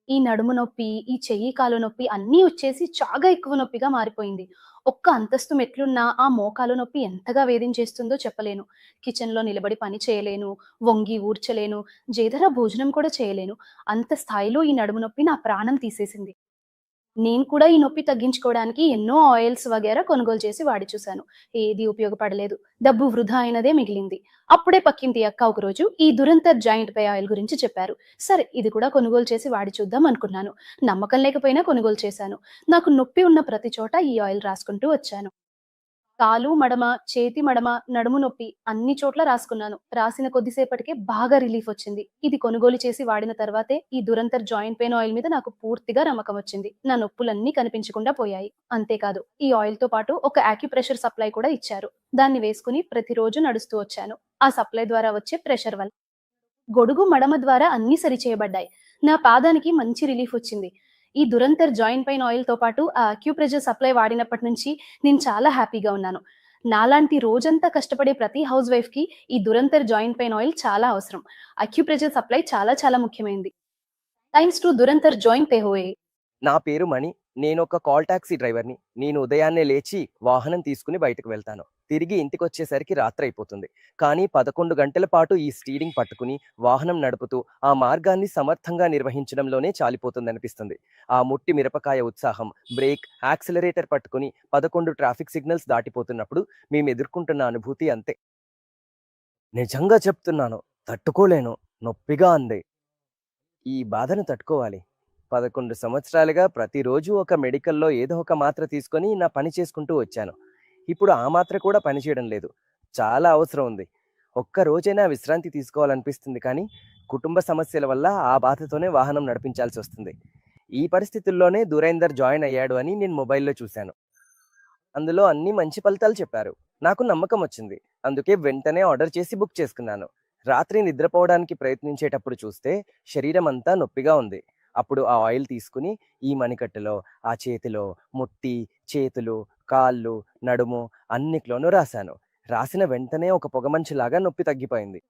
ఈ నడుము నొప్పి, ఈ చెయ్యి, కాలు నొప్పి అన్నీ వచ్చేసి చాలా ఎక్కువ నొప్పిగా మారిపోయింది. ఒక్క అంతస్తు మెట్లున్నా ఆ మోకాలు నొప్పి ఎంతగా వేధించేస్తుందో చెప్పలేను. కిచెన్‌లో నిలబడి పని చేయలేను, వంగి ఊర్చలేను, జేదర భోజనం కూడా చేయలేను. అంత స్థాయిలో ఈ నడుము నొప్పి నా ప్రాణం తీసేసింది. నేను కూడా ఈ నొప్పి తగ్గించుకోవడానికి ఎన్నో ఆయిల్స్ వగైరా కొనుగోలు చేసి వాడి చూసాను. ఏది ఉపయోగపడలేదు. డబ్బు వృధా అయినదే మిగిలింది. అప్పుడే పక్కింటి అక్క ఒకరోజు ఈ దురంతర్ జాయింట్ పే ఆయిల్ గురించి చెప్పారు. సరే ఇది కూడా కొనుగోలు చేసి వాడి చూద్దాం అనుకున్నాను. నమ్మకం లేకపోయినా కొనుగోలు చేశాను. నాకు నొప్పి ఉన్న ప్రతి చోట ఈ ఆయిల్ రాసుకుంటూ వచ్చాను. కాలు మడమ, చేతి మడమ, నడుము నొప్పి అన్ని చోట్ల రాసుకున్నాను. రాసిన కొద్దిసేపటికే బాగా రిలీఫొచ్చింది. ఇది కొనుగోలు చేసి వాడిన తర్వాతే ఈ దురంతర్ జాయింట్ పెయిన్ ఆయిల్ మీద నాకు పూర్తిగా నమ్మకమొచ్చింది. నా నొప్పులన్నీ కనిపించకుండా పోయాయి. అంతేకాదు ఈ ఆయిల్‌తో పాటు ఒక యాక్యుప్రెషర్ సప్లై కూడా ఇచ్చారు. దాన్ని వేసుకొని ప్రతిరోజు నడుస్తూ వచ్చాను. ఆ సప్లై ద్వారా వచ్చే ప్రెషర్ వల్ల. గొడుగు మడమ ద్వారా అన్నీ సరిచేయబడ్డాయి. నా పాదానికి మంచి రిలీఫొచ్చింది. ఈ దురంతర్ జాయింట్ పెయిన్ ఆయిల్‌తో పాటు ఆ అక్యుప్రెషర్ సప్లై వాడినప్పటి నుంచి నేను చాలా హ్యాపీగా ఉన్నాను. నాలాంటి రోజంతా కష్టపడే ప్రతి హౌస్ వైఫ్‌కి ఈ దురంతర్ జాయింట్ పెయిన్ ఆయిల్ చాలా అవసరం. అక్యుప్రెషర్ సప్లై చాలా చాలా ముఖ్యమైనది. థాంక్స్ టు దురంతర్ జాయింట్ పే హోయే. నా పేరు మణి. నేనొక కాల్ టాక్సీ డ్రైవర్‌ని. నేను ఉదయాన్నే లేచి వాహనం తీసుకుని బయటకు వెళ్తాను. తిరిగి ఇంటికొచ్చేసరికి రాత్రైపోతుంది. కానీ 11 గంటల పాటు ఈ స్టీరింగ్ పట్టుకుని, వాహనం నడుపుతూ, ఆ మార్గాన్ని సమర్థంగా నిర్వహించడంలోనే చాలిపోతుందనిపిస్తుంది. ఆ ముట్టి మిరపకాయ ఉత్సాహం, బ్రేక్, యాక్సిలరేటర్ పట్టుకుని 11 ట్రాఫిక్ సిగ్నల్స్ దాటిపోతున్నప్పుడు మేమెదుర్కొంటున్న అనుభూతి అంతే. నిజంగా చెప్తున్నాను. తట్టుకోలేను. నొప్పిగా అంది. ఈ బాధను తట్టుకోవాలి. 11 సంవత్సరాలుగా ప్రతిరోజు ఒక మెడికల్‌లో ఏదో ఒక మాత్ర తీసుకొని నా పని చేసుకుంటూ వచ్చాను. ఇప్పుడు ఆ మాత్ర కూడా పనిచేయడం లేదు. చాలా అవసరం ఉంది. ఒక్క రోజైనా విశ్రాంతి తీసుకోవాలనిపిస్తుంది కానీ, కుటుంబ సమస్యల వల్ల ఆ బాధతోనే వాహనం నడిపించాల్సొస్తుంది. ఈ పరిస్థితుల్లోనే దురైందర్ జాయిన్ అయ్యాడు అని నేను మొబైల్‌లో చూశాను. అందులో అన్నీ మంచి ఫలితాలు చెప్పారు. నాకు నమ్మకం వచ్చింది. అందుకే వెంటనే ఆర్డర్ చేసి బుక్ చేసుకున్నాను. రాత్రి నిద్రపోవడానికి ప్రయత్నించేటప్పుడు చూస్తే శరీరం అంతా నొప్పిగా ఉంది. అప్పుడు ఆ ఆయిల్ తీసుకుని ఈ మణికట్టులో, ఆ చేతిలో, ముట్టి, చేతులు, కాళ్ళు, నడుము అన్నిట్లోనూ రాశాను. రాసిన వెంటనే ఒక పొగమంచులాగా నొప్పి తగ్గిపోయింది.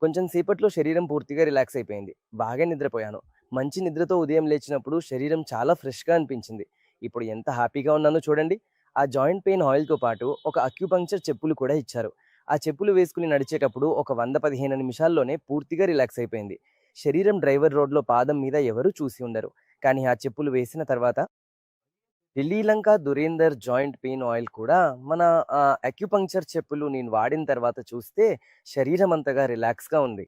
కొంచెం సేపట్లో శరీరం పూర్తిగా రిలాక్స్ అయిపోయింది. బాగా నిద్రపోయాను. మంచి నిద్రతో ఉదయం లేచినప్పుడు శరీరం చాలా ఫ్రెష్‌గా అనిపించింది. ఇప్పుడు ఎంత హ్యాపీగా ఉన్నానో చూడండి. ఆ జాయింట్ పెయిన్ ఆయిల్‌తో పాటు ఒక అక్యుపంక్చర్ చెప్పులు కూడా ఇచ్చారు. ఆ చెప్పులు వేసుకుని నడిచేటప్పుడు ఒక 100, 15 నిమిషాల్లోనే పూర్తిగా రిలాక్స్ అయిపోయింది. శరీరం డ్రైవర్ రోడ్‌లో పాదం మీద ఎవరూ చూసి ఉండరు. కానీ ఆ చెప్పులు వేసిన తర్వాత ఢిల్లీ దురేందర్ జాయింట్ పెయిన్ ఆయిల్ కూడా మన అక్యుపంక్చర్ చెప్పులు నేను వాడిన తర్వాత చూస్తే శరీరం అంతగా రిలాక్స్‌గా ఉంది.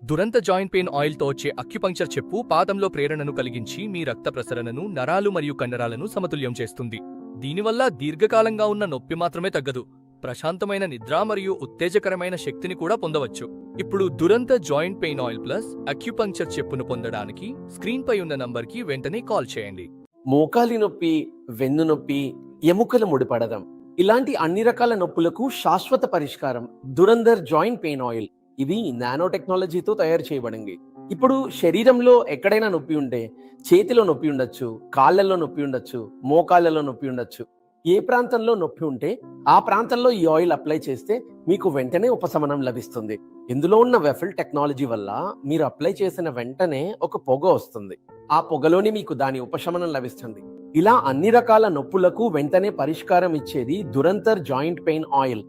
దురంత జాయింట్ పెయిన్ ఆయిల్తో వచ్చే అక్యుపంక్చర్ చెప్పు పాదంలో ప్రేరణను కలిగించి మీ రక్త ప్రసరణను, నరాలు మరియు కండరాలను సమతుల్యం చేస్తుంది. దీనివల్ల దీర్ఘకాలంగా ఉన్న నొప్పి మాత్రమే తగ్గదు, ప్రశాంతమైన నిద్ర మరియు ఉత్తేజకరమైన శక్తిని కూడా పొందవచ్చు. ఇప్పుడు దురంత joint pain oil plus acupuncture చెప్పును పొందడానికి స్క్రీన్పై ఉన్న నంబర్కి వెంటనే కాల్ చేయండి. మోకాలి నొప్పి, వెన్ను నొప్పి, ఎముకల ముడిపడడం ఇలాంటి అన్ని రకాల నొప్పులకు శాశ్వత పరిష్కారం దురందర్ జాయింట్ పెయిన్ ఆయిల్. ఇది నానో టెక్నాలజీతో తయారు చేయబడింది. ఇప్పుడు శరీరంలో ఎక్కడైనా నొప్పి ఉంటే చేతిలో నొప్పి ఉండొచ్చు, కాళ్ళల్లో నొప్పి ఉండొచ్చు, మోకాళ్ళలో నొప్పి ఉండొచ్చు. ఏ ప్రాంతంలో నొప్పి ఉంటే ఆ ప్రాంతంలో ఈ ఆయిల్ అప్లై చేస్తే మీకు వెంటనే ఉపశమనం లభిస్తుంది. ఇందులో ఉన్న వెఫిల్ టెక్నాలజీ వల్ల మీరు అప్లై చేసిన వెంటనే ఒక పొగ వస్తుంది. ఆ పొగలోని మీకు దాని ఉపశమనం లభిస్తుంది. ఇలా అన్ని రకాల నొప్పులకు వెంటనే పరిష్కారం ఇచ్చేది దురంతర్ జాయింట్ పెయిన్ ఆయిల్.